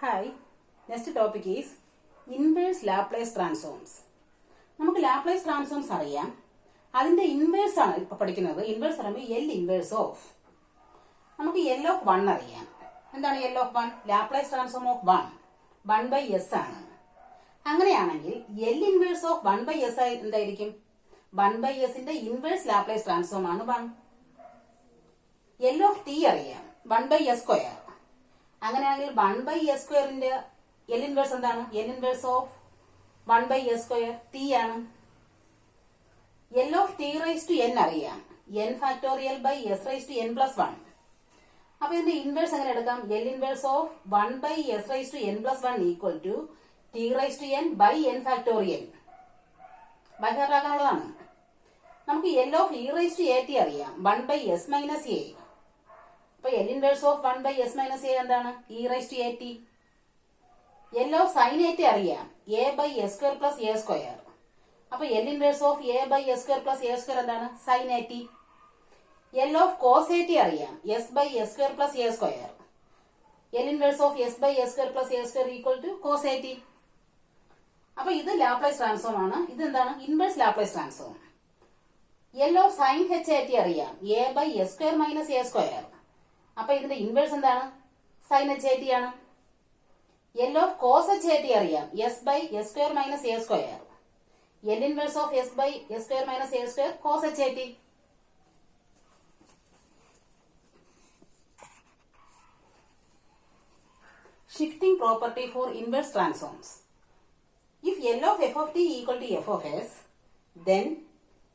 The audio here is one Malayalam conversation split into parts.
Hi, next topic is inverse Laplace transforms. നമുക്ക് ലാപ്ലേസ് ട്രാൻസ്ഫോംസ് അറിയാം. അതിന്റെ ഇൻവേഴ്സ് ആണ് ഇപ്പൊ പഠിക്കുന്നത്. ഇൻവേഴ്സ് പറയുമ്പോൾ എൽ ഇൻവേഴ്സ് ഓഫ് നമുക്ക് എൽ ഓഫ് 1 അറിയാം. എന്താണ് L of 1? Laplace transform of 1 by s ആണ്. അങ്ങനെയാണെങ്കിൽ L inverse of 1 by s എന്തായിരിക്കും? 1 ബൈ എസിന്റെ ഇൻവേഴ്സ് ലാപ്ലേസ് ട്രാൻസ്ഫോം ആണ് 1. എൽ ഓഫ് ടി അറിയാം, 1 ബൈ എസ് സ്ക്വയർ. അങ്ങനെയാണെങ്കിൽ 1 ബൈ എസ് സ്ക്വയറിന്റെ എൽ ഇൻവേഴ്സ് എന്താണ്? L inverse of 1 by S square T ആണ്. L of T raise to N അറിയാം, N factorial by S raise to N plus 1. അപ്പൊ ഇതിന്റെ ഇൻവേഴ്സ് എങ്ങനെ എടുക്കാം? L inverse of 1 by S raise to N plus 1 equal to T raise to N by N factorial. ബൈഹാർട്ടാക്കാനുള്ളതാണ്. നമുക്ക് L of E rice to A T അറിയാം, 1 ബൈ എസ് മൈനസ് എ. അപ്പൊ L inverse of 1 by S minus A എന്താണ്? E rice to A T. L of sine A T അറിയാം, A by S square plus A square. അപ്പൊ L inverse of A by S square plus A square എന്താണ്? Sine A T. L of cos A T അറിയാം, S by S square plus A square. L inverse of S by S square plus A square equal to cos A T. അപ്പൊ ഇത് ലാപ്ലേസ് ട്രാൻസ്ഫോം ആണ്. ഇത് എന്താണ്? Inverse Laplace transform. L of sine H A T അറിയാം, A by S square minus A square. അപ്പൊ ഇതിന്റെ ഇൻവേഴ്സ് എന്താണ്? സൈൻ എച്ച് എ ടി ആണ്. L of cos H A T അറിയാം, S by S square minus A square. L inverse of S by S square minus A square cos H A T. Shifting property for inverse transforms. If L of f of t equal to f of s, then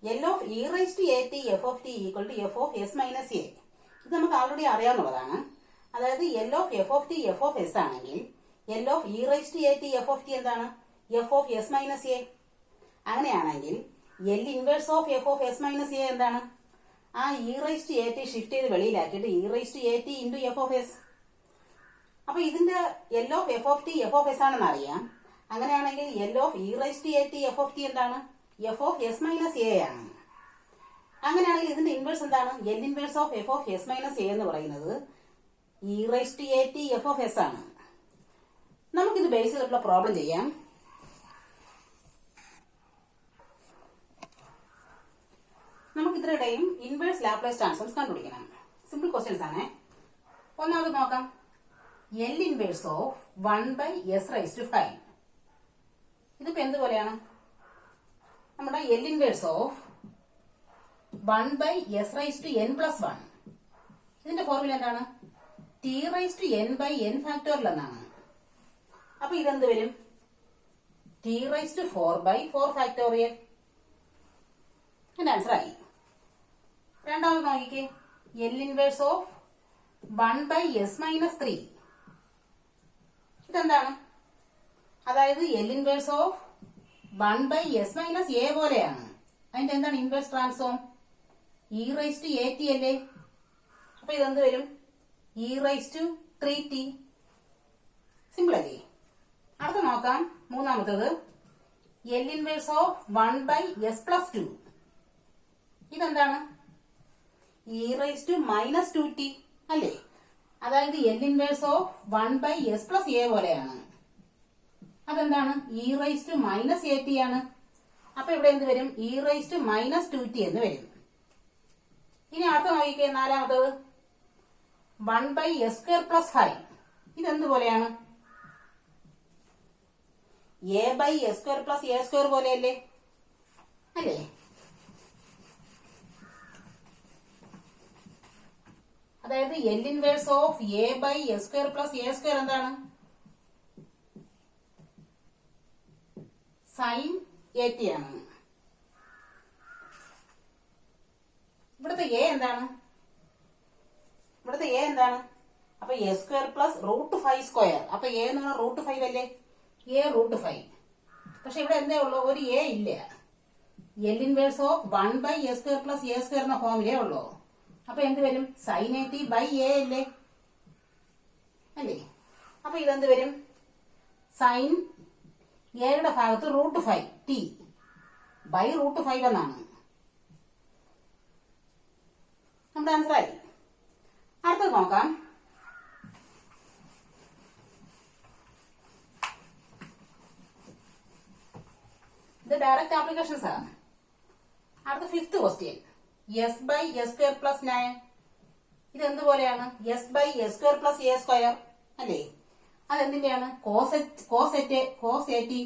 L of e raised to at f of t equal to f of s minus a. ഇത് നമുക്ക് ആൾറെഡി അറിയാവുന്നതാണ്. അതായത് L of F of T F of S ആണെങ്കിൽ L of E rice to A T F of T എന്താണ്? F of S minus A. അങ്ങനെയാണെങ്കിൽ L inverse of F of S minus A എന്താണ്? ആ E rice to A T shift ചെയ്ത് വെളിയിലാക്കിയിട്ട് E rice to A T into F of S. അപ്പൊ ഇതിന്റെ L of F of T F of S ആണെന്ന് അറിയാം. അങ്ങനെയാണെങ്കിൽ L of E rice to A T F of T എന്താണ്? F of S minus a ആണ്. അങ്ങനെയാണെങ്കിൽ ഇതിന്റെ ഇൻവേഴ്സ് എന്താണ്? L inverse of F of S minus a എന്ന് പറയുന്നത് e rice to A T F of s ആണ്. നമുക്കിത് ബേസ് ചെയ്തിട്ടുള്ള പ്രോബ്ലം ചെയ്യാം. നമുക്ക് ഇതിനിടെയും ഇൻവേഴ്സ് ലാപ്ലേസ് ട്രാൻസ്ഫോംസ് കണ്ടുപിടിക്കണം. സിമ്പിൾ ക്വസ്റ്റ്യൻസ് ആണ്. ഒന്നാമത് നോക്കാം. L inverse of 1 by S raise to 5. ഇതിപ്പോ എന്തുപോലെയാണ്? നമ്മുടെ L inverse of 1 by S raise to N plus 1. ഇതിന്റെ ഫോർമുല എന്താണ്? T raise to N by N factorial എന്നാണ്. അപ്പൊ ഇതെന്ത് വരും? T raise to 4 by 4 factorial. എന്റെ ആൻസർ ആയി. രണ്ടാമത് നോക്കിക്കേ. L inverse of 1 by S minus 3. ഇതെന്താണ്? അതായത് L inverse of 1 by S minus a പോലെയാണ്. അതിന്റെ എന്താണ് inverse transform? E rice to A t അല്ലേ? അപ്പൊ ഇതെന്ത് വരും? E raise to 3t. Simple അല്ലേ? അടുത്ത നോക്കാം. മൂന്നാമത്തത് L inverse of 1 by s plus 2. ഇതെന്താണ്? E rice to minus 2t അല്ലേ? അതായത് L inverse of 1 by s plus a പോലെയാണ്. അതെന്താണ്? E rice to minus a T ആണ്. അപ്പൊ ഇവിടെ എന്ത് വരും? E rice to minus 2t എന്ന് വരും. ഇനി അടുത്ത നോക്കിക്കേ. നാലാമത്തത് 1 ബൈ എസ് സ്ക്വയർ പ്ലസ് 5. ഇതെന്തുപോലെയാണ്? A by S square plus A square പോലെയല്ലേ? അല്ലേ? അതായത് L inverse of A by S square plus A square എന്താണ്? സൈൻ എ ടി ആണ്. ഇവിടുത്തെ എ എന്താണ്? ഇവിടുത്തെ എ എന്താണ്? അപ്പൊ a square plus root 5 square. അപ്പൊ എ എന്ന് പറഞ്ഞാൽ റൂട്ട് 5 അല്ലേ? A root 5. പക്ഷെ ഇവിടെ എന്തേ ഉള്ളൂ? ഒരു എ ഇല്ല. L inverse of 1 by S square plus A square എന്ന ഫോമിലേ ഉള്ളൂ. അപ്പൊ എന്ത് വരും? Sine A t by a അല്ലേ? അല്ലേ? അപ്പൊ ഇതെന്ത് വരും? സൈൻ എയുടെ ഭാഗത്ത് റൂട്ട് 5 ടി ബൈ റൂട്ട് 5 എന്നാണ്. നമ്മുടെ ആൻസർ ആയി. അടുത്തത് നോക്കാം. ഇത് ഡയറക്റ്റ് ആപ്ലിക്കേഷൻസ് ആണ്. അടുത്ത 5th question, s by S square plus 9. ഇത് എന്തുപോലെയാണ്? S by S square plus A square അല്ലേ? അതെന്തിന്റെയാണ്? Cos A t.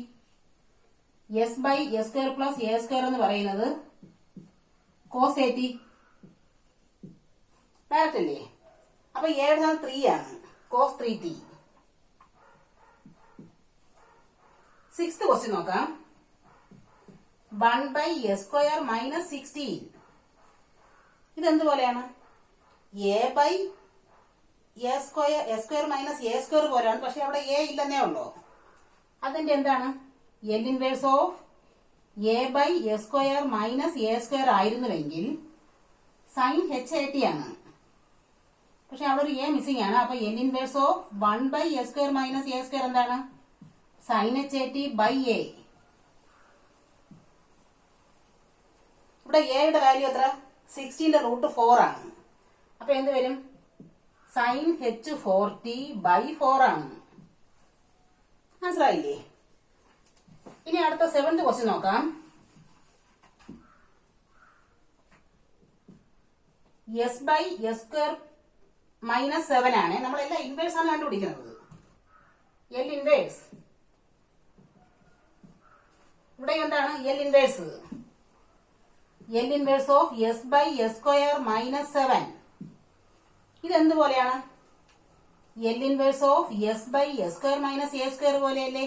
S by S square plus A square എന്ന് പറയുന്നത് കോസ് എ ടി ഡയറക്റ്റ് അല്ലേ? അപ്പൊ എയുടെ സ്ഥാനം 3 ആണ്, കോസ് 3t. 6th ക്വസ്റ്റ്യൻ നോക്കാം. 1 ബൈ എസ് സ്ക്വയർ മൈനസ് 16. ഇതെന്തുപോലെയാണ്? A by S square minus A square പോലെയാണ്. പക്ഷെ അവിടെ എ ഇല്ലെന്നേ ഉള്ളൂ. അതിന്റെ എന്താണ്? L inverse of A by S square minus A square ആയിരുന്നുവെങ്കിൽ സൈൻ എച്ച് എ ടി ആണ്. പക്ഷെ അവിടെ ഒരു എ മിസ്സിംഗ് ആണ്. അപ്പൊ L inverse of 1 by S square minus A square എന്താണ്? Sine H A t by a. ഇവിടെ എയുടെ വാല്യൂ എത്ര? 16ന്റെ റൂട്ട് 4 ആണ്. അപ്പൊ എന്ത് വരും? സൈൻ എച്ച് 4t ബൈ 4 ആണ്. മനസ്സിലായില്ലേ? ഇനി അടുത്ത 7th ക്വസ്റ്റ്യൻ നോക്കാം. S by S square minus 7 ആണ്. നമ്മളെല്ലാം ഇൻവേഴ്സ് ആണ് കണ്ടുപിടിക്കുന്നത്. L inverse. ഇവിടെ എന്താണ്? L inverse. L inverse of S by S square minus 7. ഇതെന്തുപോലെയാണ്? L inverse of S by S square minus A square പോലെയല്ലേ?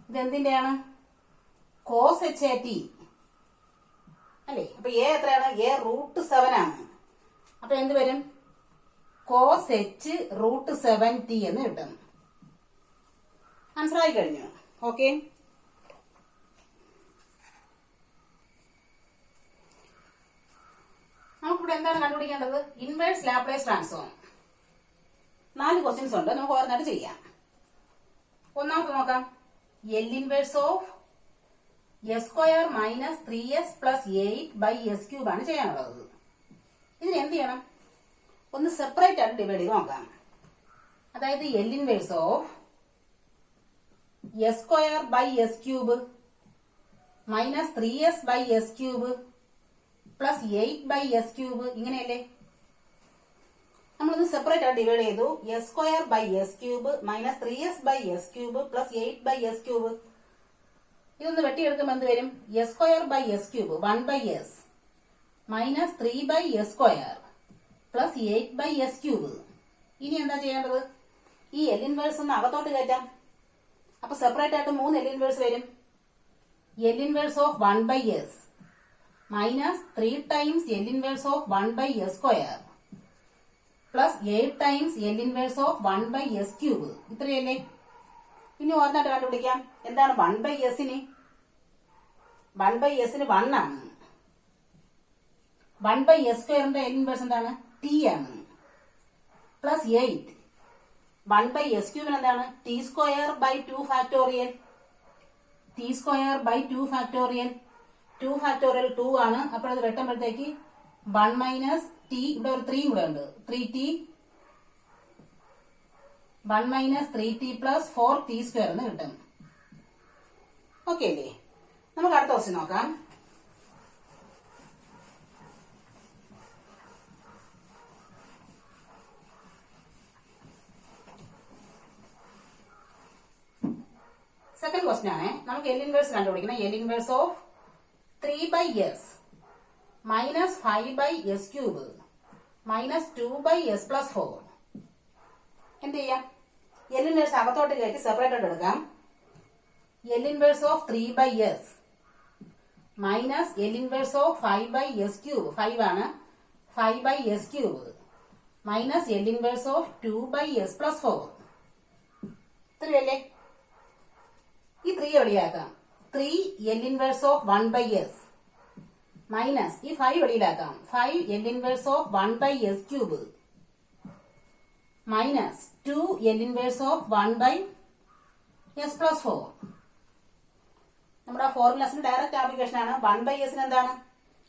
ഇതെന്തിന്റെയാണ്? കോസ് എച്ച് എ ടി അല്ലേ? അപ്പൊ എ എത്രയാണ്? എ റൂട്ട് 7 ആണ്. അപ്പൊ എന്ത് വരും? കോസ് എച്ച് റൂട്ട് 7t എന്ന് കിട്ടും. മനസ്സിലായി കഴിഞ്ഞു? ഓക്കെ. നമുക്കിവിടെ എന്താണ് കണ്ടുപിടിക്കേണ്ടത്? Inverse Laplace transform. 4 ക്വസ്റ്റ്യൻസ് ഉണ്ട്. നമുക്ക് ഓരോന്നായിട്ട് ചെയ്യാം. ഒന്നാമത്തെ നോക്കാം. L inverse of s square minus 3s plus 8 by s cube ആണ് ചെയ്യാനുള്ളത്. ഇതിന് എന്ത് ചെയ്യണം? ഒന്ന് സെപ്പറേറ്റ് ആയിട്ട് ഡിവൈഡ് ചെയ്ത് നോക്കാം. അതായത് L inverse of s square by s cube minus 3s by s cube plus 8 by s cube, ഇങ്ങനെയല്ലേ? നമ്മളൊന്ന് സെപ്പറേറ്റ് ആയിട്ട് ഡിവൈഡ് ചെയ്തു. S square by s cube minus 3s by s cube plus 8 by s cube. ഇതൊന്ന് വെട്ടിയെടുക്കുമ്പോൾ എന്ത് വരും? S square by s cube 1 by S minus 3 by S square plus 8 by s cube. ഇനി എന്താ ചെയ്യേണ്ടത്? ഈ എൽ ഇൻവേഴ്സ് ഒന്ന് അകത്തോട്ട് കയറ്റാം. അപ്പൊ സെപ്പറേറ്റ് ആയിട്ട് 3 എൽ ഇൻവേഴ്സ് വരും. L inverse of 1 by S minus 3 times L inverse of 1 by S square plus 8 times L inverse of 1 by s cube. ഇത്രയല്ലേ? ഇനി ഓർമ്മയായിട്ട് കണ്ടുപിടിക്കാം. എന്താണ് 1 ബൈ എസിന്? 1 ബൈ എസിന് 1 ആണ്. 1 ബൈ എസ് സ്ക്വയറിന്റെ എൽ ഇൻവേഴ്സ് എന്താണ്? ടി ആണ്. പ്ലസ് 8. 1 ബൈ എസ് ക്യൂബിന് എന്താണ്? T square by 2 factorial. T square by 2 factorial. 2 factorial 2 ആണ്. അപ്പോൾ അത് വെട്ടുമ്പോഴത്തേക്ക് 1 മൈനസ് ടി, ഇവിടെ ഒരു 3 കൂടെ ഉണ്ട്, 3t. 1 minus 3t plus 4t square എന്ന് കിട്ടും. ഓക്കെ അല്ലേ? നമുക്ക് അടുത്ത ക്വസ്റ്റ്യൻ നോക്കാം. സെക്കൻഡ് ക്വസ്റ്റ്യൻ ആണ്. നമുക്ക് എൽ ഇൻവേഴ്സ് കണ്ടുപിടിക്കണം. L inverse of 3 by S minus 5 by s cube minus 2 by s plus 4. എന്ത് ചെയ്യാം? എൽ ഇൻവേഴ്സ് അകത്തോട്ട് കയറ്റി സെപ്പറേറ്റ് ആയിട്ട് എടുക്കാം. L inverse of 3 by S minus L inverse of 5 by s cube, 5 ആണ്, 5 by s cube minus L inverse of 2 by s plus 4. ഇത്രയല്ലേ? ഈ 3 വെളിയാക്കാം. 3 L inverse of 1 by S minus ഈ 5 വെളിയിലാക്കാം. 5 L inverse of 1 by s cube minus 2 L inverse of 1 by s plus 4. നമ്മുടെ ഫോർമുലാസിന് ഡയറക്റ്റ് ആപ്ലിക്കേഷൻ ആണ്. 1 ബൈ എസിന് എന്താണ്?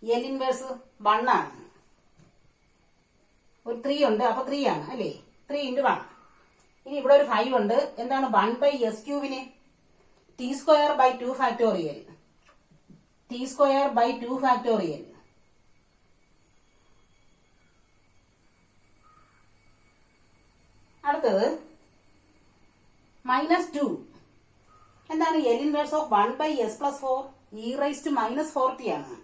എൽ ഇൻവേഴ്സ് 1 ആണ്. ഒരു 3 ഉണ്ട്, അപ്പൊ 3 ആണ് അല്ലേ? 3 × 1. ഇനി ഇവിടെ ഒരു 5 ഉണ്ട്. എന്താണ്? 1 ബൈ എസ് ക്യൂബിന് t square by 2 factorial t square by 2 factorial. അടുത്തത് -2. എന്താണ് L inverse of 1 by s plus 4? E rice to -40 ആണ്.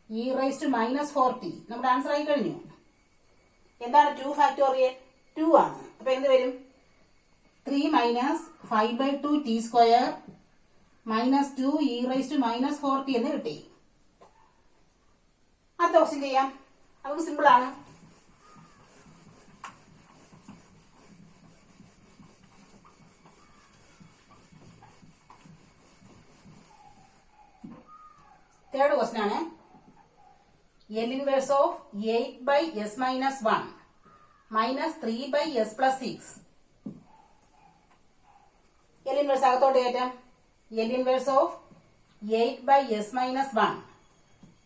ഇ റൈസ് ടു -40 നമ്മുടെ ആൻസർ ആയി കഴിഞ്ഞു. എന്താണ് 2 ഫാക്ടോറിയൽ? 2 ആണ്. അപ്പൊ എന്ത് വരും? 3 minus 5 by 2 t square -2 e rice to -40 എന്ന് കിട്ടി. അടുത്ത ക്വസ്റ്റ്യൻ ചെയ്യാം. അത് സിമ്പിൾ ആണ്. തേർഡ് ക്വസ്റ്റ്യൻ ആണ്. L inverse of 8 by S minus 1 minus 3 by s plus 6. L inverse അകത്തോട്ട് കയറ്റാം. L inverse of 8 by S minus 1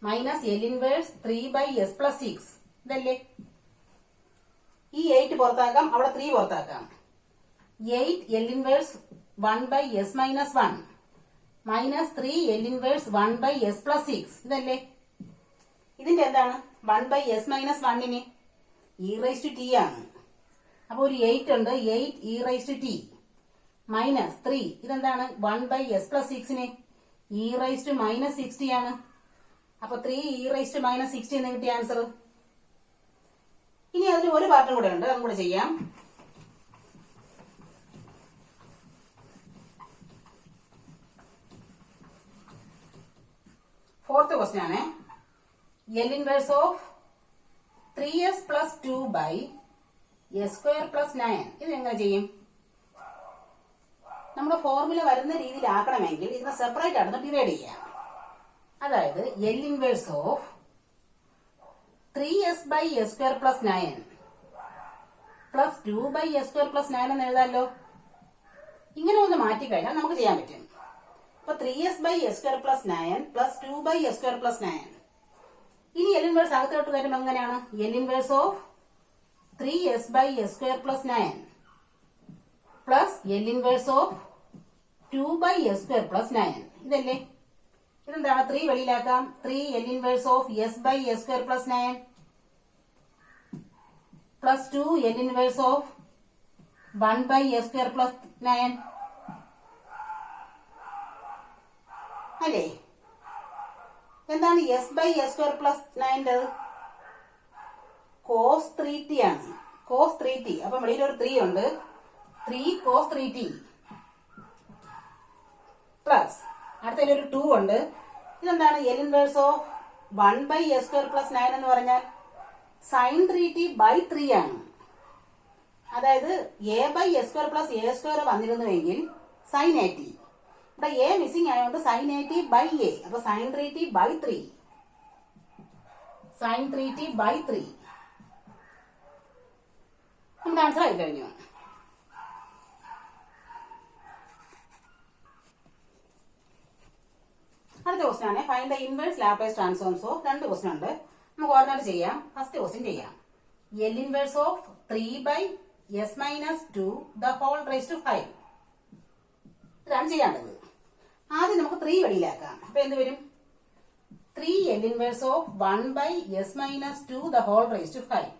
minus L inverse 3 by s plus 6. ഇതല്ലേ? ഈ 8 പുറത്താക്കാം, അവിടെ 3 പുറത്താക്കാം. 8 L inverse 1 by S minus 1 minus 3 L inverse 1 by s plus 6. ഇതല്ലേ? ഇതിന്റെ എന്താണ്? 1 ബൈ എസ് മൈനസ് 1ന് ഇ റൈസ് ടു ടി ആണ്. അപ്പൊ ഒരു 8 ഉണ്ട്. 8 e rice to t minus 3 ഇതെന്താണ്? 1 ബൈ എസ് പ്ലസ് 6ന് ഇ റൈസ് ടു -60 ആണ്. അപ്പൊ 3 ഇ റൈസ് ടു -60 എന്ന് കിട്ടിയ ആൻസർ. ഇനി അതിന് ഒരു പാർട്ടും കൂടെ ഉണ്ട്, അതും കൂടെ ചെയ്യാം. ഫോർത്ത് ക്വസ്റ്റ്യൻ ആണ്. L inverse of 3s plus 2 by S square plus 9. ഇത് എങ്ങനെ ചെയ്യും? നമ്മുടെ ഫോർമുല വരുന്ന രീതിയിൽ ആക്കണമെങ്കിൽ ഇതിനെ സെപ്പറേറ്റ് ആണെന്ന് ഡിവൈഡ് ചെയ്യാം. അതായത് L inverse of 3s by S square plus 9 plus 2 by S square plus 9 എന്ന് എഴുതാമല്ലോ. ഇങ്ങനെ ഒന്ന് മാറ്റിക്കഴിഞ്ഞാൽ നമുക്ക് ചെയ്യാൻ പറ്റും. അപ്പൊ 3s by S square plus 9 plus 2 by S square plus 9. ഇനി എൽ ഇൻവേഴ്സ് അകത്തോട്ട് വരുമ്പോൾ എങ്ങനെയാണ്? L inverse of 3s by S square plus 9 plus L inverse of 2 by S square plus 9. ഇതല്ലേ? ഇതെന്താണ്? 3 വെളിയിലാക്കാം. 3 L inverse of S by S square plus 9 plus 2 L inverse of 1 by S square plus 9 അല്ലേ? എന്താണ് s by S square plus 9? Cos 3t ആണ്. Cos 3t. അപ്പൊ വെളിയിൽ ഒരു 3 ഉണ്ട്. 3 കോസ് 3t പ്ലസ് അടുത്തതിൽ ഒരു 2 ഉണ്ട്. ഇതെന്താണ്? L inverse of 1 by S square plus 9 എന്ന് പറഞ്ഞാൽ സൈൻ 3t ബൈ 3 ആണ്. അതായത് a by S square plus A square വന്നിരുന്നുവെങ്കിൽ സൈൻ 80. ഇവിടെ എ മിസ്സിംഗ് ആയതുകൊണ്ട് സൈൻ 80 ബൈ എ. അപ്പൊ sine 3t by 3. Sine 3t by 3 നമ്മുടെ ആൻസർ ആയി കഴിഞ്ഞു. അടുത്ത ക്വസ്റ്റൻ ആണ്. Find the inverse Laplace transforms of. 2 question ഉണ്ട്. നമുക്ക് ഓർഡിനറി ചെയ്യാം. ഫസ്റ്റ് ക്വസ്റ്റൻ ചെയ്യാം. L inverse of 3 by S minus 2 the whole raise to 5. ഇതാണ് ചെയ്യാണ്ടത്. ആദ്യം നമുക്ക് 3 വെളിയിലാക്കാം. അപ്പൊ എന്ത് വരും? 3 L inverse of 1 by S minus 2 the whole raise to 5.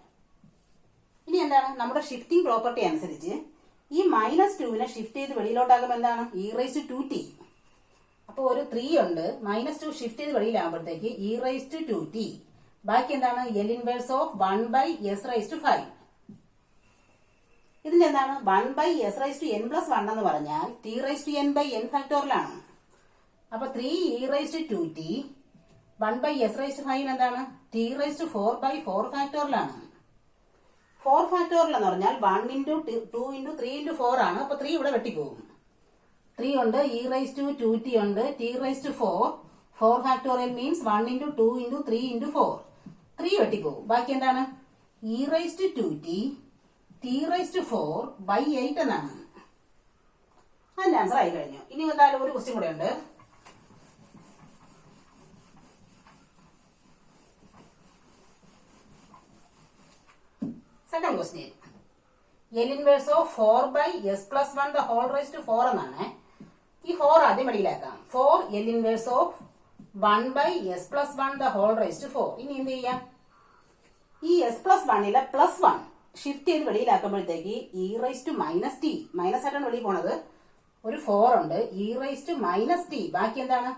ഇനി എന്താണ്? നമ്മുടെ ഷിഫ്റ്റിംഗ് പ്രോപ്പർട്ടി അനുസരിച്ച് ഈ -2നെ ഷിഫ്റ്റ് ചെയ്ത് വെളിയിലോട്ടാകുമ്പോൾ എന്താണ്? E rice to 2t. അപ്പൊ ഒരു 3 ഉണ്ട്. -2 ഷിഫ്റ്റ് ചെയ്ത് വെളിയിലാകുമ്പോഴത്തേക്ക് ഇ റൈസ് ടു 2t. ബാക്കി എന്താണ്? L inverse of 1 by S raise to 5. ഇതിന്റെ എന്താണ്? 1 by S raise to n plus 1 എന്ന് പറഞ്ഞാൽ t raise to n by n ഫാക്ടോറിയലാണ്. അപ്പൊ 3 e rice to 2t 1 by S raise to 5 എന്താണ്? ടി റൈസ് ടു 4 ബൈ 4 ഫാക്ടോറിയലാണ്. 4 ഫാക്ടോറിയൽ എന്ന് പറഞ്ഞാൽ 1 ഇൻറ്റു 2 ഇൻറ്റു 3 ഇൻറ്റു 4 ആണ്. അപ്പൊ 3 ഇവിടെ വെട്ടിപ്പോകും. 3 ഉണ്ട്. ഇ റൈസ് ടു 2t ഉണ്ട്. T raise to 4. 4 factorial means 1 into 2 into 3 into 4. 3 വെട്ടിപ്പോകും. ബാക്കി എന്താണ്? E rice to 2t t raise to 4 by 8 എന്നാണ്. അതിന്റെ ആൻസർ ആയി കഴിഞ്ഞു. ഇനി എന്തായാലും ഒരു ക്വസ്റ്റ്യൻ കൂടെ ഉണ്ട്. Second question. L inverse of 4 by s plus 1 the whole raise to 4 എന്നാണ്. ഈ 4 ആദ്യം വെളിയിലാക്കാം. 4 L inverse of 1 by s plus 1 the whole raised to 4. ഇനി എന്ത് ചെയ്യാം? ഈ s plus 1 പ്ലസ് 1 ഷിഫ്റ്റ് ചെയ്ത് വെളിയിലാക്കുമ്പോഴത്തേക്ക് e rice to minus t, minus ആയിട്ടാണ് വെളിയിൽ പോണത്, ഒരു 4 ഉണ്ട്, e rice to minus t, ബാക്കി എന്താണ്?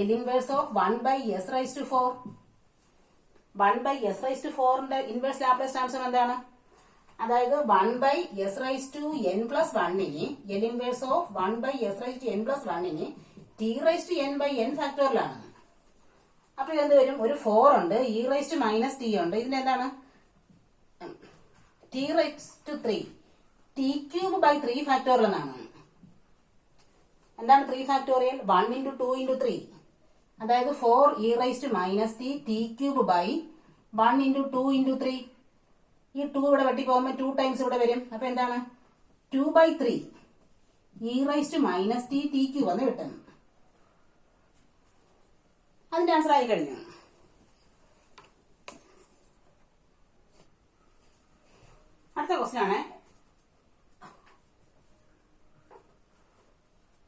L inverse of 1 by s raise to 4. 1 by s raise to 4ന്റെ ഇൻവേഴ്സ് ലാപ്ലേസ് ട്രാൻസ്ഫോം എന്താണ്? അതായത് 1 by s raise to n plus 1ന് L inverse of 1 by s raise to n plus 1ന് t rice to n by n ഫാക്ടോറിയലാണ്. അപ്പൊ ഇതെന്ത് വരും? ഒരു 4 ഉണ്ട്, e rice to minus t ഉണ്ട്, ഇതിനെന്താണ്? t rice to 3, t cube by 3 factorial എന്നാണ്. എന്താണ് 3 ഫാക്ടോറിയൽ? 1 into 2 into 3, അതായത് 4 e rice to minus t, t cube by 1 into 2 into 3. ഈ 2 ഇവിടെ വെട്ടി പോകുമ്പോൾ 2 ടൈംസ് ഇവിടെ വരും. അപ്പൊ എന്താണ്? 2 by 3 e rice to minus t, t cube എന്ന് കിട്ടും. അതിന്റെ ആൻസർ ആയി കഴിഞ്ഞു. അടുത്ത ക്വസ്റ്റ്യൻ ആണ്,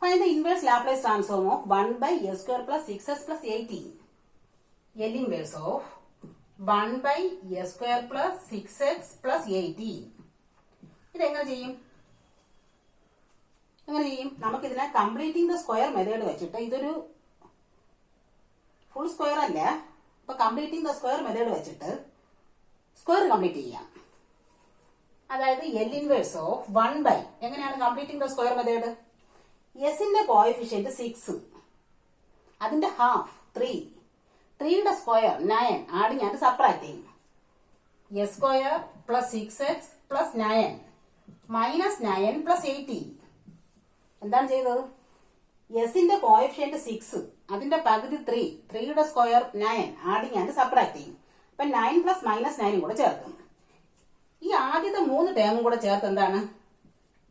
find the inverse Laplace transform of 1 by s square plus 6s plus 18. L inverse of 1 by s square plus 6x plus 18. ഇതെങ്ങനെ ചെയ്യും? എങ്ങനെ ചെയ്യും? നമുക്കിതിനെ കംപ്ലീറ്റിംഗ് ദ സ്ക്വയർ മെത്തേഡ് വെച്ചിട്ട്, ഇതൊരു ഫുൾ സ്ക്വയർ അല്ല, ഇപ്പൊ കംപ്ലീറ്റിംഗ് ദ സ്ക്വയർ മെത്തേഡ് വെച്ചിട്ട് സ്ക്വയർ കംപ്ലീറ്റ് ചെയ്യാം. അതായത് L ഇൻവേഴ്സ് ഓഫ് 1 by, എങ്ങനെയാണ് കംപ്ലീറ്റിംഗ് ദ സ്ക്വയർ മെത്തേഡ്? എസിന്റെ കോഎഫിഷ്യന്റ് 6, അതിന്റെ ഹാഫ് 3, 3യുടെ square 9, adding and subtracting. s square plus 6x plus 9 minus 9 plus 18. എന്താണ് ചെയ്തത്? എസിന്റെ കോഎഫിഷ്യന്റ് 6, അതിന്റെ പകുതി 3, 3യുടെ സ്ക്വയർ 9, ആഡിങ് ആൻഡ് സബ്ട്രാക്ടിങ്. അപ്പൊ 9 പ്ലസ് മൈനസ് 9 കൂടെ ചേർക്കും. ഈ ആദ്യത്തെ 3 ടേമും കൂടെ ചേർത്ത് എന്താണ്?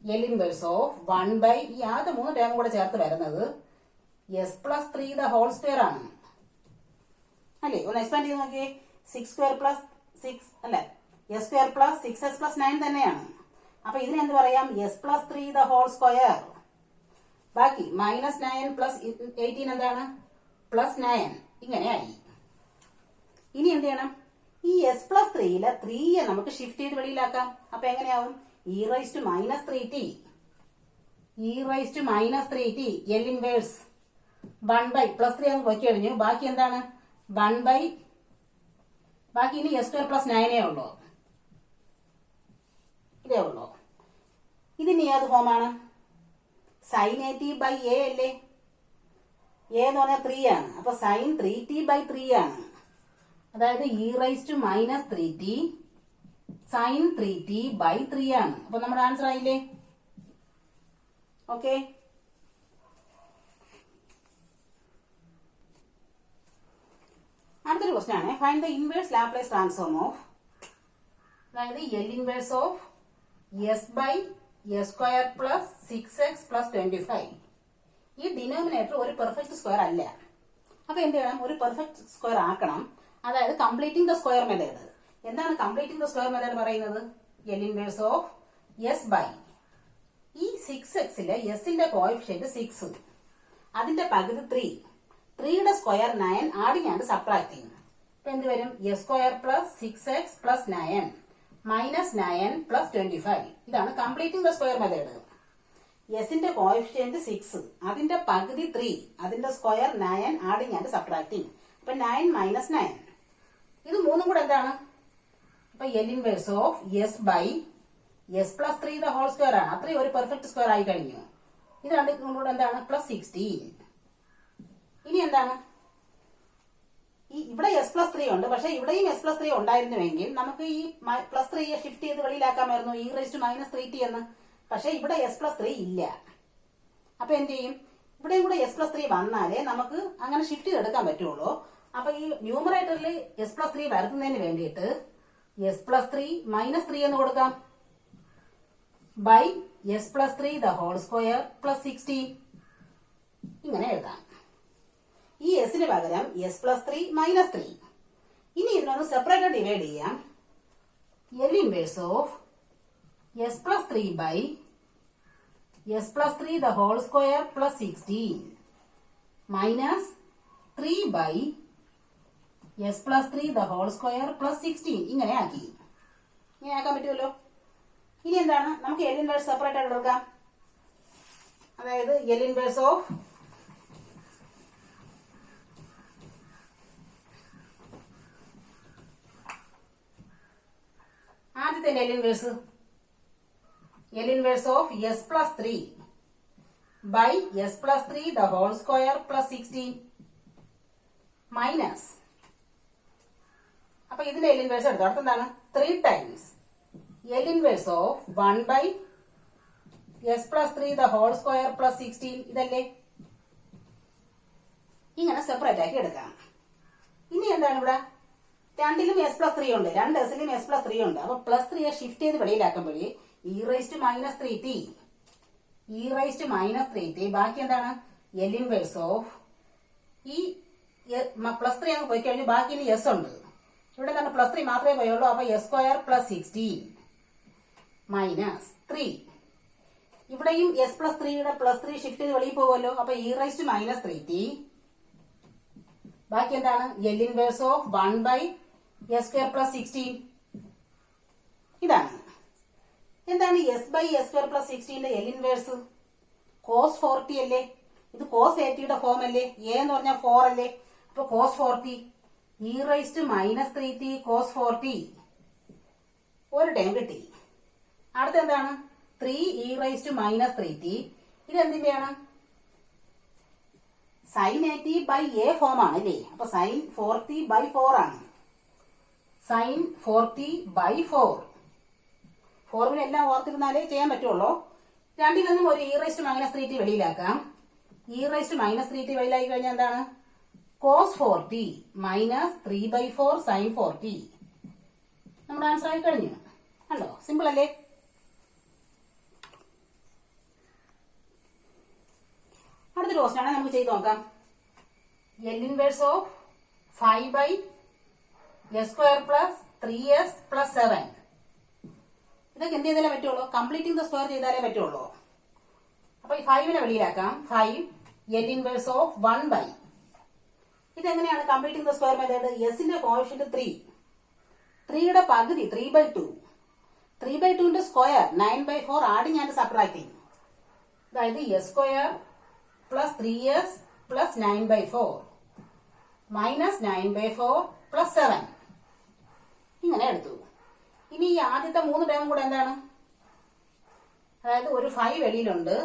L ഇൻവേഴ്സ് ഓഫ് 1 by, ഈ ആദ്യത്തെ 3 ടേമും കൂടെ ചേർത്ത് വരുന്നത് s plus 3 the whole square ആണ് അല്ലേ? ഒന്ന് എക്സ്പാൻഡ് ചെയ്ത് നോക്കിയേ. 6 സ്ക്വയർ പ്ലസ് 6 അല്ലെ, s square plus 6s plus 9 തന്നെയാണ്. അപ്പൊ ഇതിന് എന്ത് പറയാം? s plus 3 the whole square. ബാക്കി മൈനസ് 9 പ്ലസ് 18 എന്താണ്? പ്ലസ് 9. ഇങ്ങനെയായി. ഇനി എന്ത് ചെയ്യണം? ഈ s പ്ലസ് 3യിലെ 3യെ നമുക്ക് ഷിഫ്റ്റ് ചെയ്ത് വെളിയിലാക്കാം. അപ്പൊ എങ്ങനെയാവും? e rice to minus 3t, e rice to minus 3t, L inverse 1 by plus 3 അങ്ങ് വെച്ച് കഴിഞ്ഞു. ബാക്കി എന്താണ്? 1 by, ബാക്കി ഇനി s സ്ക്വയർ പ്ലസ് 9 ഉള്ളൂ, ഇതേ ഉള്ളൂ. ഇതിന് ഏത് ഫോമാണ്? സൈൻ 80 by a അല്ലേ? a എന്ന് പറഞ്ഞാൽ 3 ആണ്. അപ്പൊ സൈൻ 3t by 3 ആണ്. അതായത് e rice to minus 3t sine 3t by 3 ആണ്. അപ്പൊ നമ്മുടെ ആൻസർ ആയില്ലേ? ഓക്കെ. അടുത്തൊരു ക്വസ്റ്റ്യൻ ആണ്, find the inverse Laplace transform of, അതായത് L inverse of s by s square plus 6x plus 25. ഈ ഡിനോമിനേറ്റർ ഒരു പെർഫെക്റ്റ് സ്ക്വയർ അല്ല. അപ്പൊ എന്ത് ചെയ്യണം? ഒരു പെർഫെക്റ്റ് സ്ക്വയർ ആക്കണം. അതായത് കംപ്ലീറ്റിംഗ് ദ സ്ക്വയർ മെത്തേഡ്. എന്താണ് കംപ്ലീറ്റിംഗ് ദ സ്ക്വയർ മെത്തേഡ് പറയുന്നത്? L inverse of s by, ഈ 6xലെ എസിന്റെ കോഎഫിഷ്യന്റ് 6, അതിന്റെ പകുതി 3, 3യുടെ സ്ക്വയർ 9, ആഡിങ് ആൻഡ് സബ്ട്രാക്ടിങ്. ഇപ്പൊ എന്ത് വരും? s square plus 6x plus 9 minus 9 plus 25. ഇതാണ് കംപ്ലീറ്റിംഗ് ദ സ്ക്വയർ മെത്തേഡ്. എസിന്റെ കോഎഫിഷ്യന്റ് 6, അതിന്റെ പകുതി 3, അതിന്റെ സ്ക്വയർ 9, ആഡിങ് ആൻഡ് സബ്ട്രാക്ടിങ്. അപ്പൊ 9 മൈനസ് 9, ഇത് മൂന്നും കൂടെ എന്താണ്? അപ്പൊ L inverse of s by s plus 3 the whole square ആണ്. അത്രയും ഒരു പെർഫെക്റ്റ് സ്ക്വയർ ആയി കഴിഞ്ഞു. ഇത് രണ്ടും കൂടെ എന്താണ്? പ്ലസ് 16. ഇനി എന്താണ്? ഇവിടെ s പ്ലസ് 3 ഉണ്ട്, പക്ഷെ ഇവിടെയും s പ്ലസ് 3 ഉണ്ടായിരുന്നുവെങ്കിൽ നമുക്ക് ഈ പ്ലസ് 3യെ ഷിഫ്റ്റ് ചെയ്ത് വെളിയിലാക്കാമായിരുന്നു, e rice to minus 3t എന്ന്. പക്ഷെ ഇവിടെ s പ്ലസ് 3 ഇല്ല. അപ്പൊ എന്ത് ചെയ്യും? ഇവിടെയും കൂടെ s പ്ലസ് 3 വന്നാലേ നമുക്ക് അങ്ങനെ ഷിഫ്റ്റ് ചെയ്തെടുക്കാൻ പറ്റുള്ളൂ. അപ്പൊ ഈ ന്യൂമറേറ്ററിൽ s പ്ലസ് 3 വരുത്തുന്നതിന് വേണ്ടിയിട്ട് s പ്ലസ് 3 മൈനസ് 3 എന്ന് കൊടുക്കാം, by s plus 3 the whole square plus 16. ഇങ്ങനെ എഴുതാം. ഈ എസിന് പകരം s പ്ലസ് 3 മൈനസ് 3. ഇനി ഇതിനൊന്ന് സെപ്പറേറ്റ് ഡിവൈഡ് ചെയ്യാം. L inverse of s plus 3 by s plus 3 the whole square plus 16 minus 3 by s plus 3 the whole square plus 16 ഇങ്ങനെ ആക്കി. ഇങ്ങനെ ആക്കാൻ പറ്റുമല്ലോ. ഇനി എന്താണ്, നമുക്ക് എൽ ഇൻവേഴ്സ് സെപ്പറേറ്റ് ആയിട്ട് എടുക്കാം. അതായത് എൽ ഇൻവേഴ്സ് ഓഫ് ആദ്യത്തെ L inverse of S plus 3 by s plus 3 the whole square plus 16 minus, അപ്പൊ ഇതിന്റെ എൽ ഇൻവേഴ്സ് എടുത്തു. അടുത്ത എന്താണ്, 3 times L inverse of 1 by s plus 3 the whole square plus 16 ഇതല്ലേ. ഇങ്ങനെ സെപ്പറേറ്റ് ആക്കി എടുക്കാം. ഇനി എന്താണ് ഇവിടെ, രണ്ടിലും എസ് പ്ലസ് 3 ഉണ്ട്, രണ്ട് എസിലും എസ് പ്ലസ് 3 ഉണ്ട്. അപ്പൊ പ്ലസ് 3 ഷിഫ്റ്റ് ചെയ്ത് വെളിയിലാക്കുമ്പോഴേ e raised to minus 3t ബാക്കി എന്താണ്, എൽ ഇൻവേഴ്സ് ഓഫ് ഈ പ്ലസ് 3 അങ്ങ് പോയി കഴിഞ്ഞു, ബാക്കി ഇനി എസ് ഉണ്ട്. ഇവിടെ എന്താണ്, പ്ലസ് 3 മാത്രമേ പോയുള്ളൂ. അപ്പൊ എസ് സ്ക്വയർ പ്ലസ് 16 മൈനസ് 3. ഇവിടെയും എസ് പ്ലസ് 3യുടെ പ്ലസ് 3 ഷിഫ്റ്റ് ചെയ്ത് വെളിയിൽ പോകുമല്ലോ. അപ്പൊ e raised to minus 3t ബാക്കി എന്താണ്, L inverse of 1 by s square plus 16. ഇതാണ് എന്താണ് s by S square plus 16ന്റെ എൽ ഇൻവേഴ്സ്. കോസ് 40 അല്ലേ, ഇത് കോസ് 80യുടെ ഫോം അല്ലേ, എ എന്ന് പറഞ്ഞാൽ 4 അല്ലേ. അപ്പൊ cos 40 e raised to minus 3t cos 40 ഒരു ടൈം കിട്ടി. അടുത്ത എന്താണ്, 3 e raised to minus 3t. ഇത് എന്തിന്റെയാണ്, സൈൻ 80 ബൈ എ ഫോം ആണ് അല്ലേ. അപ്പൊ സൈൻ 40 ബൈ 4 ആണ്. സൈൻ 40 ബൈ 4 ഫോർമുല എല്ലാം ഓർത്തിരുന്നാലേ ചെയ്യാൻ പറ്റുള്ളൂ. രണ്ടിൽ നിന്നും ഒരു e raised to minus 3t വെളിയിലാക്കാം. e raised to minus 3t വെളിയിലാക്കി കഴിഞ്ഞാൽ എന്താണ്, കോസ് 40 മൈനസ് 3 by 4 സൈൻ 40. നമ്മുടെ ആൻസർ ആയി കഴിഞ്ഞു. കണ്ടോ, സിമ്പിൾ അല്ലേ. അടുത്തൊരു ക്വസ്റ്റ്യൻ ആണ്, നമുക്ക് ചെയ്ത് നോക്കാം. L inverse of 5 by s square plus 3s plus 7. ഇതൊക്കെ എന്ത് ചെയ്താലേ പറ്റുള്ളൂ, കംപ്ലീറ്റിംഗ് ദ സ്ക്വയർ ചെയ്താലേ പറ്റുള്ളൂ. അപ്പൊ ഈ 5നെ വെളിയിലാക്കാം. 5 എൽ ഇൻവേഴ്സ് ഓഫ് 1 by, ഇതെങ്ങനെയാണ് കംപ്ലീറ്റിംഗ് ദ സ്ക്വയർ മെത്തേഡ്. എസിന്റെ കോഎഫിഷ്യന്റ് 3, 3യുടെ പകുതി 3/2, 3/2ന്റെ സ്ക്വയർ 9/4 ആഡിങ് ആൻഡ് സബ്ട്രാക്ടിങ്. അതായത് s square plus 3s plus 9/4 minus 9/4 plus 7 ഇങ്ങനെ എടുത്തു. ഇനി ഈ ആദ്യത്തെ 3 ടേമും കൂടെ എന്താണ്, അതായത് ഒരു 5 വെളിയിലുണ്ട്,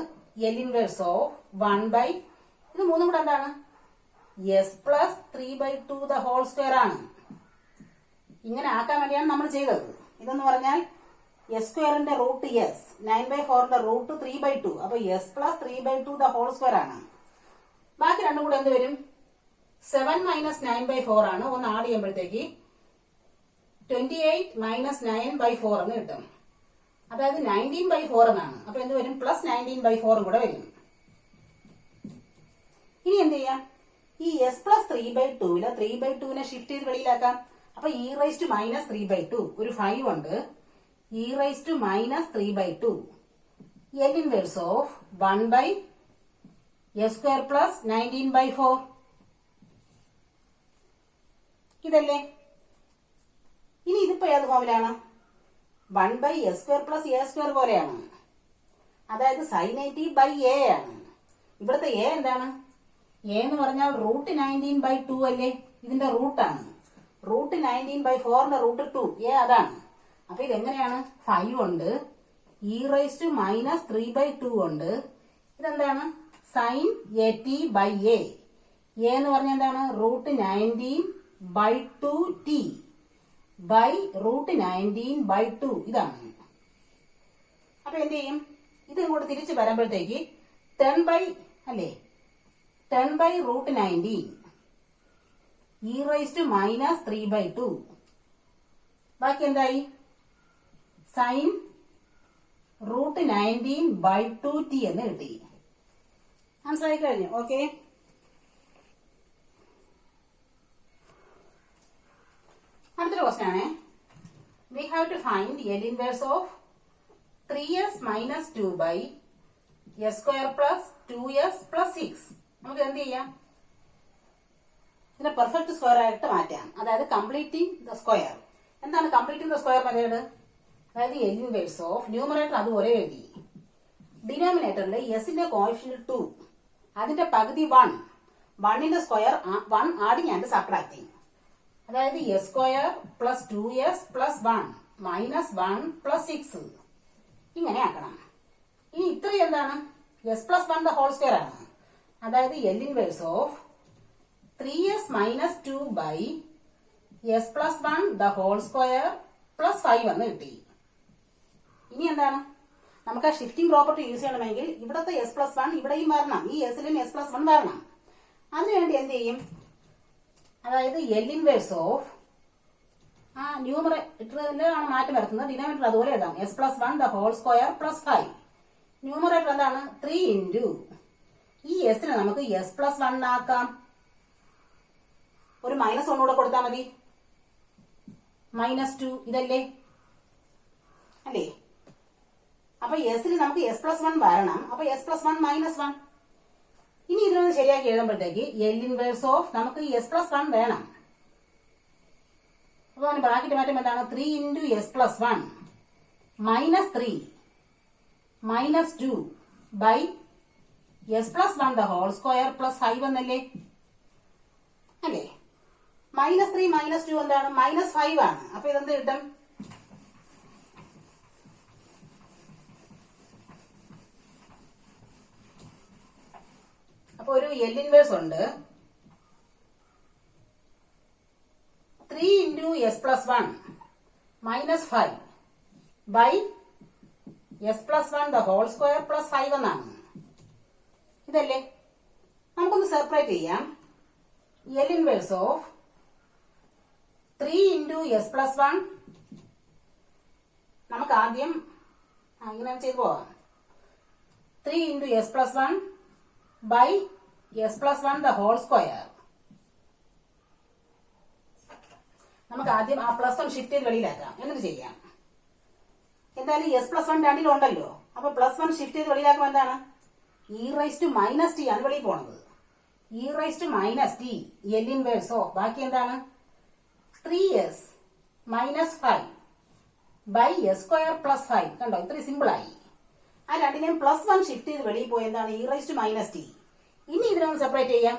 എൽ ഇൻവേഴ്സ് ഓഫ് 1 by ഇത് 3 കൂടെ എന്താണ്, s plus 3/2 the whole square ആണ്. ഇങ്ങനെ ആക്കാൻ വേണ്ടിയാണ് നമ്മൾ ചെയ്തത്. ഇതെന്ന് പറഞ്ഞാൽ എസ് സ്ക്വയറിന്റെ റൂട്ട് എസ്, 9/4ന്റെ റൂട്ട് 3/2. അപ്പൊ s plus 3/2 the whole square ആണ്. ബാക്കി രണ്ടും കൂടെ എന്ത് വരും, 7 മൈനസ് 9/4 ആണ്. ഒന്ന് ആഡ് ചെയ്യുമ്പോഴത്തേക്ക് 28 മൈനസ് 9/4 എന്ന് കിട്ടും. അതായത് 19/4 എന്നാണ്. അപ്പൊ എന്ത് വരും, പ്ലസ് 19/4 കൂടെ വരും. ഇനി എന്ത് ചെയ്യാം, ഈ എസ് പ്ലസ് 3/2ല് 3/2നെ ഷിഫ്റ്റ് ചെയ്ത് വെളിയിലാക്കാം. അപ്പൊ e raised to minus 3/2 ഒരു 5 ഉണ്ട്, e raised to minus 3/2 L inverse of 1 by s square plus 19/4 ഇതല്ലേ. ഇനി ഇതിപ്പോ ഏത് ഫോമിലാണ്, 1 by s square plus a square പോലെയാണ്. അതായത് സൈൻ 80 by a ആണ്. ഇവിടുത്തെ a എന്താണ്, a എന്ന് പറഞ്ഞാൽ റൂട്ട് 19/2 അല്ലേ, ഇതിന്റെ റൂട്ടാണ്. റൂട്ട് 19/4ന്റെ റൂട്ട് 2 a അതാണ്. അപ്പൊ ഇതെങ്ങനെയാണ്, 5 ഉണ്ട്, e raised to minus 3/2 ഉണ്ട്. ഇതെന്താണ്, സൈൻ 80 by a. a എന്ന് പറഞ്ഞാൽ എന്താണ്, റൂട്ട് 19/2t ബൈ റൂട്ട് 19/2 ഇതാണ്. അപ്പൊ എന്ത് ചെയ്യും, ഇത് ഇങ്ങോട്ട് തിരിച്ച് വരുമ്പോഴത്തേക്ക് 10 by അല്ലേ, 10 by root 19 e raised to minus 3/2 ബാക്കി എന്തായി, സൈൻ റൂട്ട് 19/2t എന്ന് കിട്ടി. മനസ്സിലായി കഴിഞ്ഞു. ഓക്കെ, അടുത്തൊരു ക്വസ്റ്റ്യൻ ആണ്. We have to find L inverse of 3s minus 2 by s square plus 2s plus 6. നമുക്ക് എന്ത് ചെയ്യാം, ഇതിനെ പെർഫെക്റ്റ് സ്ക്വയർ ആയിട്ട് മാറ്റാം. അതായത് കംപ്ലീറ്റിംഗ് ദ സ്ക്വയർ. എന്താണ് കംപ്ലീറ്റിംഗ് ദ സ്ക്വയർ മെത്തേഡ്? അതായത് എൽ ഇൻവേഴ്സ് ഓഫ് ന്യൂമറേറ്റർ അതുപോലെ എഴുതി, ഡിനോമിനേറ്ററിൽ എസിന്റെ കോഎഫിഷ്യന്റ് 2, അതിന്റെ പകുതി 1, 1ന്റെ സ്ക്വയർ 1 ആഡിങ് ആൻഡ് സബ്ട്രാക്ടിങ്. അതായത് s square plus 2s plus 1 minus 1 plus 6 ഇങ്ങനെ ആക്കണം. ഇനി ഇത്രയും എന്താണ്? S plus 1 the whole square ആണ്. അതായത് L inverse of 3s minus 2 by s plus 1 the whole square plus 5 എന്ന് കിട്ടി. ഇനി എന്താണ്? നമുക്ക് ആ ഷിഫ്റ്റിംഗ് പ്രോപ്പർട്ടി യൂസ് ചെയ്യണമെങ്കിൽ ഇവിടത്തെ എസ് പ്ലസ് 1 ഇവിടെയും വരണം, ഈ എസിലും എസ് പ്ലസ് 1 വരണം. അതിനുവേണ്ടി എന്ത് ചെയ്യും? അതായത് എൽ ഇൻവേഴ്സ് ഓഫ് ആ ന്യൂമറേറ്ററിലാണ് മാറ്റം വരുത്തുന്നത്, ഡിനോമിനേറ്റർ അതുപോലെ എഴുതാം, s plus 1 the whole square plus 5. Numerator എന്താണ്? 3 ഇൻറ്റു ഈ എസിനെ നമുക്ക് എസ് പ്ലസ് 1 ആക്കാം. ഒരു മൈനസ് 1 കൂടെ കൊടുത്താൽ മതി, മൈനസ് 2 ഇതല്ലേ അല്ലേ? അപ്പൊ എസിൽ നമുക്ക് എസ് പ്ലസ് 1 വരണം. അപ്പൊ എസ് പ്ലസ് 1 മൈനസ് 1. ഇനി ഇതിനൊന്ന് ശരിയാക്കി എഴുതുമ്പോഴത്തേക്ക് എൽ ഇൻവേഴ്സ് ഓഫ് നമുക്ക് എസ് പ്ലസ് 1 വേണം. അപ്പൊ അതിന് ബ്രാക്കറ്റ് മാറ്റം എന്താണ്? 3 into s plus 1 minus 3 minus 2 by s plus 1 the whole square plus 5 എന്നല്ലേ അല്ലേ? മൈനസ് 3 മൈനസ് 2 എന്താണ്? മൈനസ് 5 ആണ്. അപ്പൊ ഇതെന്ത് കിട്ടും? അപ്പൊ ഒരു എൽ ഇൻവേഴ്സ് ഉണ്ട്, 3 into s plus 1 minus 5 by s plus 1 the whole square plus 5 എന്നാണ്. ഇതല്ലേ? നമുക്കൊന്ന് സെപ്പറേറ്റ് ചെയ്യാം. L inverse of 3 into s plus 1 നമുക്ക് ആദ്യം ഇങ്ങനെ ചെയ്തു പോവാം. 3 into s plus 1 by s plus 1 the whole square. നമുക്ക് ആദ്യം ആ പ്ലസ് 1 ഷിഫ്റ്റ് ചെയ്ത് വെളിയിലാക്കാം. എന്നിട്ട് ചെയ്യാം. എന്തായാലും എസ് പ്ലസ് 1 രണ്ടിലുണ്ടല്ലോ. അപ്പൊ പ്ലസ് 1 ഷിഫ്റ്റ് ചെയ്ത് വെളിയിലാക്കുമ്പോൾ എന്താണ്? E rice to minus t ആണ് വെളിയിൽ പോണത്. E rice to minus t L inverse of ബാക്കി എന്താണ്? 3s minus 5 by S square plus 5. കണ്ടോ, ഇത്രയും സിമ്പിൾ ആയി. ആ രണ്ടിനെയും പ്ലസ് 1 ഷിഫ്റ്റ് ചെയ്ത് വെളിയിൽ പോയി എന്താണ്? E rice to minus t. ഇനി ഇതിനൊന്ന് സെപ്പറേറ്റ് ചെയ്യാം.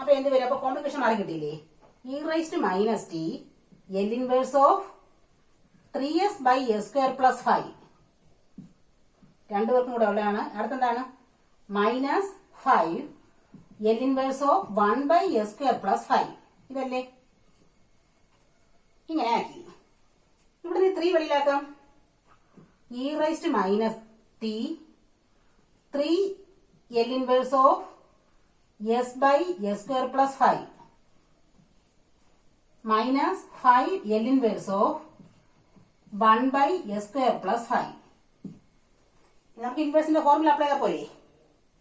അപ്പൊ എന്ത് വരും? അപ്പൊ കോംപ്ലിക്കേഷൻ മാറി കിട്ടിയില്ലേ? E rice to minus t L inverse of 3s by S square plus 5. രണ്ടുപേർക്കും കൂടെ ഉള്ളതാണ്. അടുത്തെന്താണ്? Minus 5 L inverse of 1 by S square plus 5. ഇതല്ലേ? ഇങ്ങനെ ആക്കി. ഇവിടെ നിന്ന് 3 വെളിയിലാക്കാം. E rice to minus t 3 L inverse of S by S square plus 5 minus 5 L inverse of 1 by S square plus 5. നമുക്ക് ഇൻവേഴ്സിന്റെ ഫോർമുല അപ്ലൈ ചെയ്താൽ പോലെ.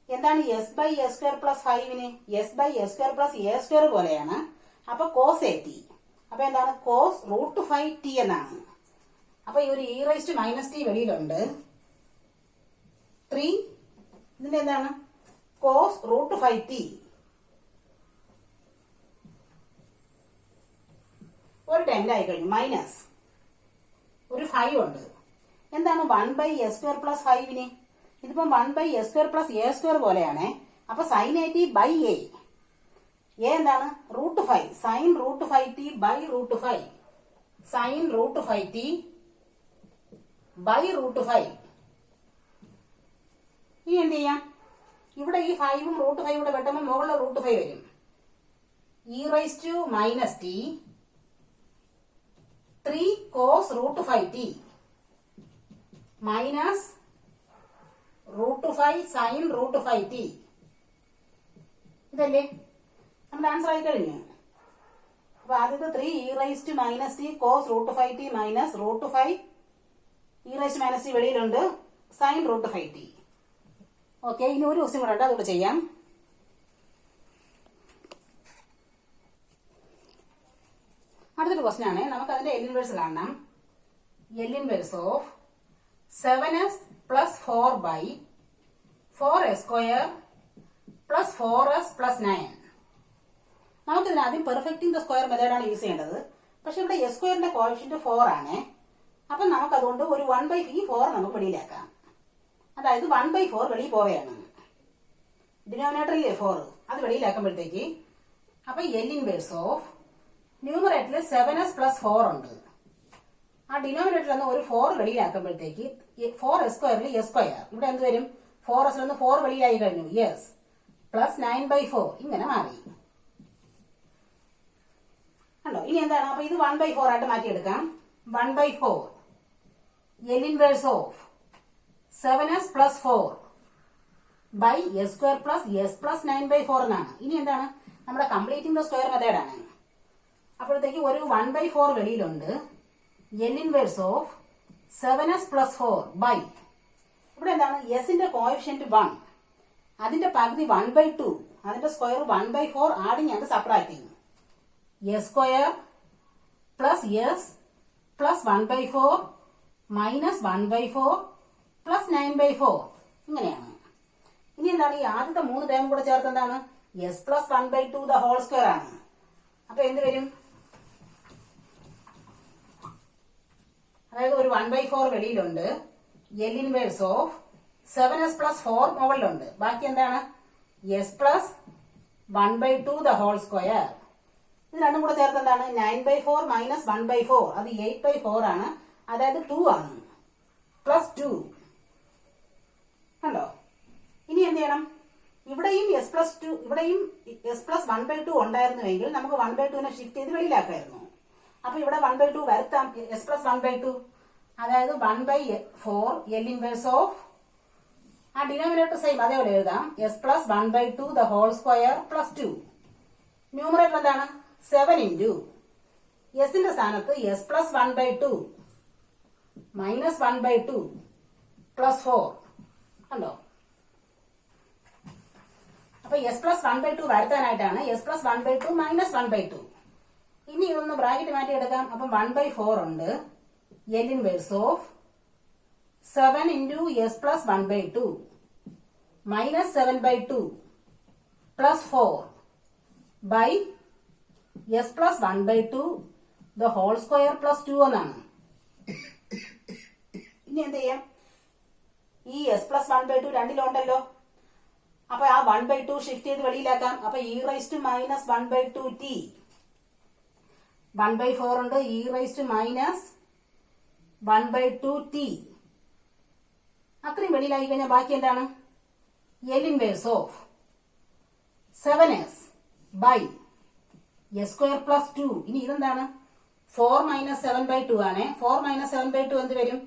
എന്താണ് s by S square plus 5ന്? S by S square plus A square പോലെയാണ്. അപ്പൊ കോസ് എ ടി. അപ്പൊ എന്താണ്? കോസ് റൂട്ട് 5 ടി എന്നാണ്. അപ്പൊ ഈ ഒരു e rice to minus t വെളിയിലുണ്ട്. 3 ഇതിന്റെ എന്താണ്? Cos root 5 t. ഒരു 10 ആയി കഴിഞ്ഞു. മൈനസ് ഒരു 5 ഉണ്ട്. എന്താണ്? 1 ബൈ എസ് സ്ക്വയർ പ്ലസ് 5ന്? ഇതിപ്പം 1 by S square plus A square പോലെയാണ്. അപ്പൊ sine A t by a. A എന്താണ്? Root 5. Sine root 5 t by root 5. Sine root 5 t by root 5. ഇനി എന്ത് ചെയ്യാം? ഇവിടെ ഈ 5ഉം റൂട്ട് 5 കൂടെ വെട്ടുമ്പോൾ മുകളിൽ റൂട്ട് 5 വരും. E rice to minus t 3 cos root 5 t minus root 5 sine root 5 t. ഇതല്ലേ നമ്മുടെ ആൻസർ ആയി കഴിഞ്ഞു. അപ്പൊ ആദ്യത്തെ 3 e rice to minus t cos root 5 t minus root 5 e rice to minus t വെളിയിലുണ്ട്, സൈൻ റൂട്ട് 5 ടി. ഓക്കെ, ഇനി ഒരു ക്വസ്റ്റ്യൻ കൂടെ ഉണ്ട്, അതുകൂടെ ചെയ്യാം. അടുത്തൊരു ക്വസ്റ്റ്യൻ ആണ്. നമുക്ക് അതിന്റെ എൽ ഇൻവേഴ്സ് കാണണം. L inverse of 7s plus 4 by 4s square plus 4s plus 9. നമുക്കിതിന് ആദ്യം പെർഫെക്റ്റിംഗ് ദ സ്ക്വയർ മെത്തേഡാണ് യൂസ് ചെയ്യേണ്ടത്. പക്ഷെ ഇവിടെ എസ് സ്ക്വയറിന്റെ കോഎഫിഷ്യന്റ് 4 ആണ്. അപ്പം നമുക്ക് അതുകൊണ്ട് ഒരു 1/4 ഈ 4 നമുക്ക് വെളിയിലാക്കാം. അതായത് 1/4 വെളിയിൽ പോവുകയാണ്. ഡിനോമിനേറ്ററിലെ 4 അത് വെളിയിലാക്കുമ്പോഴത്തേക്ക് അപ്പൊ എൽ ഇൻവേഴ്സ് ഓഫ് ന്യൂമറേറ്ററിൽ 7s + 4 ഉണ്ട്. ആ ഡിനോമിനേറ്ററിൽ നിന്ന് ഒരു 4 വെളിയിലാക്കുമ്പോഴത്തേക്ക് 4s സ്ക്വയറിൽ എസ് സ്ക്വയർ ഇവിടെ എന്ത് വരും? 4s നിന്ന് 4 വെളിയിലായി കഴിഞ്ഞു, യെസ്, പ്ലസ് 9/4 ഇങ്ങനെ മാറി. കണ്ടോ? ഇനി എന്താണ്? അപ്പൊ ഇത് 1/4 ആയിട്ട് മാറ്റിയെടുക്കാം. 1/4 L inverse of 7s + 4 by S square plus s plus 9/4 എന്നാണ്. ഇനി എന്താണ്? നമ്മുടെ കംപ്ലീറ്റിംഗ് ദ സ്ക്വയർ മെത്തേഡാണ്. അപ്പോഴത്തേക്ക് ഒരു 1/4 വെളിയിലുണ്ട്. L inverse of 7s + 4 by ഇവിടെ എന്താണ്? എസിന്റെ കോഎഫിഷ്യന്റ് 1, അതിന്റെ പകുതി 1/2, അതിന്റെ square 1/4 adding and subtracting. S square plus s plus 1/4 minus 1/4 plus 9/4 ഇങ്ങനെയാണ്. ഇനി എന്താണ്? ഈ ആദ്യത്തെ 3 ടേം കൂടെ ചേർത്ത് എന്താണ്? S plus 1/2 the whole square ആണ്. അപ്പൊ എന്ത് വരും? അതായത് ഒരു 1/4 വെളിയിലുണ്ട്. എൽ ഇൻവേഴ്സ് ഓഫ് 7s + 4 മുകളിലുണ്ട്. ബാക്കി എന്താണ്? S plus 1/2 the whole square. ഇത് രണ്ടും കൂടെ ചേർത്ത് എന്താണ്? 9/4 മൈനസ് 1/4 അത് 8/4 ആണ്. അതായത് 2 ആണ്. പ്ലസ് 2 കണ്ടോ? ഇനി എന്ത് ചെയ്യണം? ഇവിടെയും എസ് പ്ലസ് 2 ഇവിടെയും എസ് പ്ലസ് 1/2 ഉണ്ടായിരുന്നുവെങ്കിൽ നമുക്ക് 1/2നെ ഷിഫ്റ്റ് ചെയ്ത് വെളിയിലാക്കായിരുന്നു. അപ്പൊ ഇവിടെ 1/2 വരുത്താം. എസ് പ്ലസ് 1/2 അതായത് 1/4 എൽ ഇൻവേഴ്സ് ഓഫ് ആ ഡിനോമിനേറ്റർ സെയിം അതേപോലെ എഴുതാം. S plus 1/2 the whole square plus 2. Numerator എന്താണ്? 7 ഇൻറ്റു എസിന്റെ സ്ഥാനത്ത് എസ് പ്ലസ് 1/2 മൈനസ് 1/2 പ്ലസ് 4 കണ്ടോ? അപ്പൊ എസ് പ്ലസ് 1/2 വരുത്താനായിട്ടാണ് എസ് പ്ലസ് 1/2 മൈനസ് 1/2. ഇനി ഇതൊന്ന് ബ്രാക്കറ്റ് മാറ്റിയെടുക്കാം. അപ്പം 1/4 ഉണ്ട്. L inverse of 7 into s plus 1/2 minus 7/2 plus 4 by s plus 1/2 the whole square plus 2 എന്നാണ്. ഇനി എന്ത് ചെയ്യാം? ഈ എസ് പ്ലസ് 1/2 രണ്ടിലുണ്ടല്ലോ. അപ്പൊ ആ 1/2 ഷിഫ്റ്റ് ചെയ്ത് വെളിയിലാക്കാം. അപ്പൊ e rice to minus 1/2 t 1/4 ഉണ്ട്. E rice to minus 1/2 t അത്രയും വെളിയിലായി കഴിഞ്ഞാൽ ബാക്കി എന്താണ്? L inverse of 7s by S square plus 2. ഇനി ഇതെന്താണ്? 4 മൈനസ് 7/2 ആണ്. 4 മൈനസ് 7/2 എന്ത് വരും?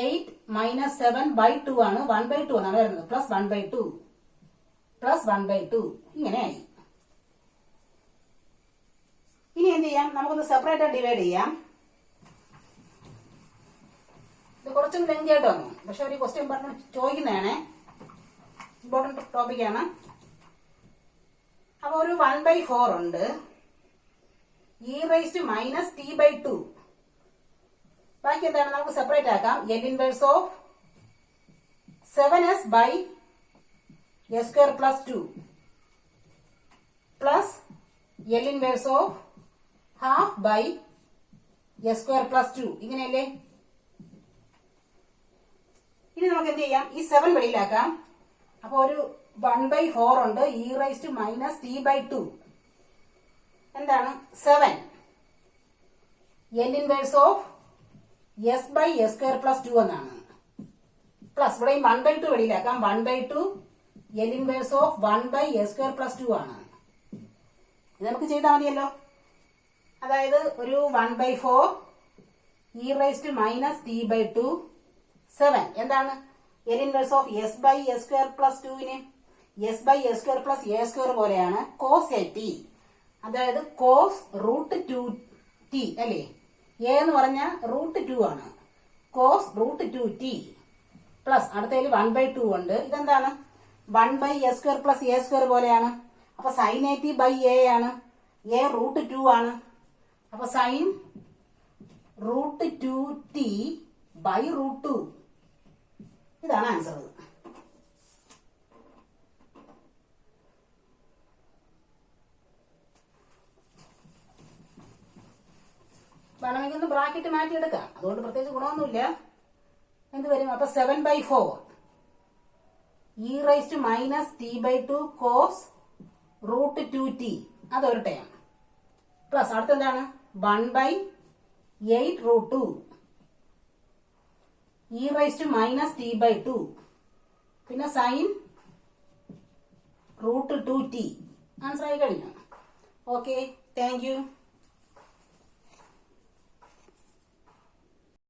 8 മൈനസ് 7/2 ആണ്. 1/2 ആണ് വരുന്നത്. പ്ലസ് 1/2 പ്ലസ് 1/2 ഇങ്ങനെയായി. ഇനി എന്ത് ചെയ്യാം? നമുക്കൊന്ന് സെപ്പറേറ്റ് ആയിട്ട് ഡിവൈഡ് ചെയ്യാം. ഇത് കുറച്ചും ലെങ്തി ആയിട്ട് വന്നു. പക്ഷെ ഒരു ക്വസ്റ്റ്യൻ പറഞ്ഞ് ചോദിക്കുന്നതാണ്. ഇമ്പോർട്ടന്റ് ടോപ്പിക്കാണ്. അപ്പൊ ഒരു 1/4 ഉണ്ട്. E rice to minus t/2. ബാക്കി എന്താണ്? നമുക്ക് സെപ്പറേറ്റ് ആക്കാം. L inverse of 7s by S square plus 2 plus L inverse of half by S square plus 2 ഇങ്ങനെയല്ലേ? ഇനി നമുക്ക് എന്ത് ചെയ്യാം? ഈ 7 വെളിയിലാക്കാം. അപ്പൊ ഒരു 1/4 ഉണ്ട്. E rice to minus t/2 എന്താണ്? 7 L inverse of S by S square plus 2 എന്നാണ്. പ്ലസ് ഇവിടെയും 1/2 വെളിയിലാക്കാം. 1/2 L inverse of 1 by S square plus 2 ആണ്. ഇത് നമുക്ക് ചെയ്താൽ മതിയല്ലോ. അതായത് ഒരു 1/4 E rice to minus t/2 7 എന്താണ്? L inverse of S by S square plus 2ന് s by S square plus A square പോലെയാണ്. കോസ് എ ടി അതായത് കോസ് √2t അല്ലേ? എ എന്ന് പറഞ്ഞാൽ √2 ആണ്. കോസ് √2t പ്ലസ് അടുത്തതിൽ 1/2 ഉണ്ട്. ഇതെന്താണ്? 1 by S square plus A square പോലെയാണ്. അപ്പൊ sine A t by a ആണ്. എ √2 ആണ്. അപ്പൊ സൈൻ √2t ബൈ √2 ഇതാണ് ആൻസർ. വേണമെങ്കിൽ ഒന്ന് ബ്രാക്കറ്റ് മാറ്റിയെടുക്കാം, അതുകൊണ്ട് പ്രത്യേകിച്ച് ഗുണമൊന്നുമില്ല. എന്ത് വരും? അപ്പൊ 7/4 e⁻t/2 cos √2t, അതൊരു ടേം. പ്ലസ് അടുത്ത എന്താണ്? 1/8√2 e⁻t/2, പിന്നെ sin √2t. ആൻസർ ആയി കഴിഞ്ഞു. Okay, thank you.